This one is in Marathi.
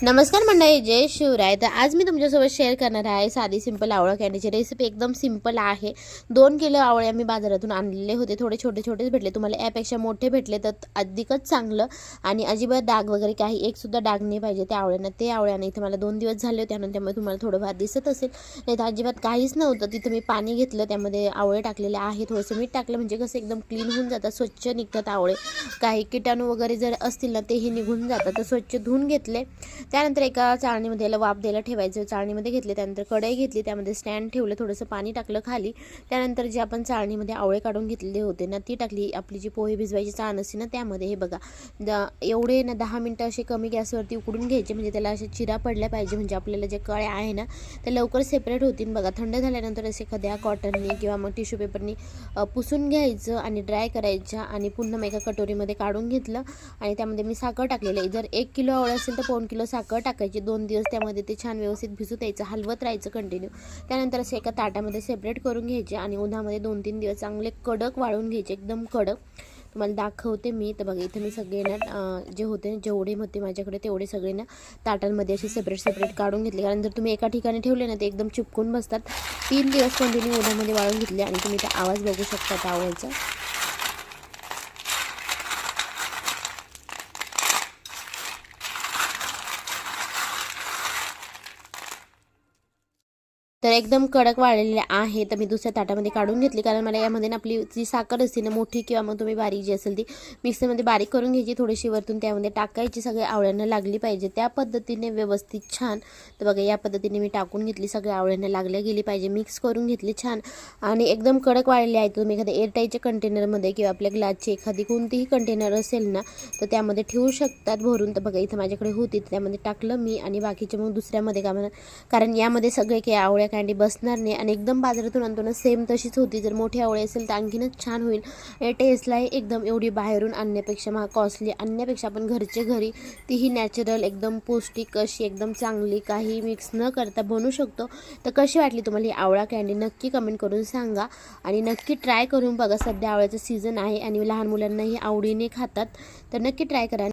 नमस्कार मंडळी, जय शिवराय. तर आज मी तुमच्यासोबत शेअर करणार आहे साधी सिंपल आवळा कॅन्डीची रेसिपी. एकदम सिंपल आहे. 2 किलो आवळे आम्ही बाजारातून आणलेले होते. थोडे छोटे छोटेच भेटले. तुम्हाला यापेक्षा मोठे भेटले तर अधिकच चांगलं. आणि अजिबात डाग वगैरे काही एकसुद्धा डाग नाही पाहिजे त्या आवळ्यांना. ते आवळ्याने इथं मला 2 दिवस झाले होते आणि त्यामुळे तुम्हाला थोडंफार दिसत असेल. नाही तर अजिबात काहीच नव्हतं. तिथं मी पाणी घेतलं, त्यामध्ये आवळे टाकलेले आहे. थोडंसं मीठ टाकलं म्हणजे कसं एकदम क्लीन होऊन जातात, स्वच्छ निघतात आवळे. काही किटाणू वगैरे जर असतील ना तेही निघून जातात. तर स्वच्छ धुवून घेतले. त्यानंतर एका चाळणीमध्ये याला वाफ द्यायला ठेवायचं. चाळणीमध्ये घेतले, त्यानंतर कढई घेतली, त्यामध्ये स्टँड ठेवलं, थोडंसं पाणी टाकलं खाली. त्यानंतर जे आपण चाळणीमध्ये आवळे काढून घेतलेले होते ना ती टाकली. आपली जी पोहे भिजवायची चाळण असते ना त्यामध्ये हे बघा एवढे ना 10 मिनटं असे कमी गॅसवरती उकडून घ्यायचे, म्हणजे त्याला असे चिरा पडल्या पाहिजे, म्हणजे आपल्याला जे कळ्या आहे ना ते लवकर सेपरेट होतील. बघा थंड झाल्यानंतर असे एखाद्या कॉटननी किंवा मग टिश्यू पेपरनी पुसून घ्यायचं आणि ड्राय करायच्या आणि पुन्हा एका कटोरीमध्ये काढून घेतलं. आणि त्यामध्ये मी साखर टाकलेलं आहे. जर 1 किलो आवळे असेल तर 1 किलो साखर टाकायची. 2 दिवस त्यामध्ये ते छान व्यवस्थित भिजू द्यायचं, हलवत राहायचं कंटिन्यू. त्यानंतर असे एका ताटामध्ये सेपरेट करून घ्यायचे आणि उन्हामध्ये 2-3 दिवस चांगले कडक वाळून घ्यायचे, एकदम कडक. तुम्हाला दाखवते मी. तर बघा इथं मी सगळे ना जे होते जेवढे होते माझ्याकडे तेवढे सगळे ना ताटांमध्ये असे सेपरेट काढून घेतले. कारण जर तुम्ही एका ठिकाणी ठेवले ना ते एकदम चिपकून बसतात. 3 दिवस कंटिन्यू उन्हामध्ये वाळून घेतले आणि तुम्ही ते आवाज बघू शकता आवळ्याचा. तर एकदम कडक वाळलेले आहे. तर मी दुसऱ्या ताटामध्ये काढून घेतली, कारण मला यामध्ये ना आपली जी साखर असते ना मोठी किंवा मग तुम्ही बारीक जी असेल ती मिक्सरमध्ये बारीक करून घ्यायची, थोडीशी वरतून त्यामध्ये टाकायची, सगळे आवळ्यांना लागली पाहिजे त्या पद्धतीने व्यवस्थित छान. तर बघा या पद्धतीने मी टाकून घेतली, सगळ्या आवळ्यांना लागल्या गेली पाहिजे, मिक्स करून घेतली छान. आणि एकदम कडक वाळलेले आहे. तुम्ही एखाद्या एअरटाईटच्या कंटेनरमध्ये किंवा आपल्या ग्लासची एखादी कोणतीही कंटेनर असेल ना तर त्यामध्ये ठेवू शकतात भरून. तर बघा इथं माझ्याकडे होती, त्यामध्ये टाकलं मी आणि बाकीचे मग दुसऱ्यामध्ये कारण यामध्ये सगळे काही आवळ्या कँडी बसणार नाही. आणि एकदम बाजारातून आणतो ना सेम तशीच होती. जर मोठी आवळी असेल तर आणखीनच छान होईल. हे टेस्टला एकदम एवढी बाहेरून आणण्यापेक्षा कॉस्टली आणण्यापेक्षा आपण घरचे घरी तीही नॅचरल एकदम पौष्टिक अशी एकदम चांगली काही मिक्स न करता बनवू शकतो. तर कशी वाटली तुम्हाला ही आवळा कँडी नक्की कमेंट करून सांगा आणि नक्की ट्राय करून बघा. सध्या आवळ्याचं सीझन आहे आणि लहान मुलांनाही आवडीने खातात, तर नक्की ट्राय करा.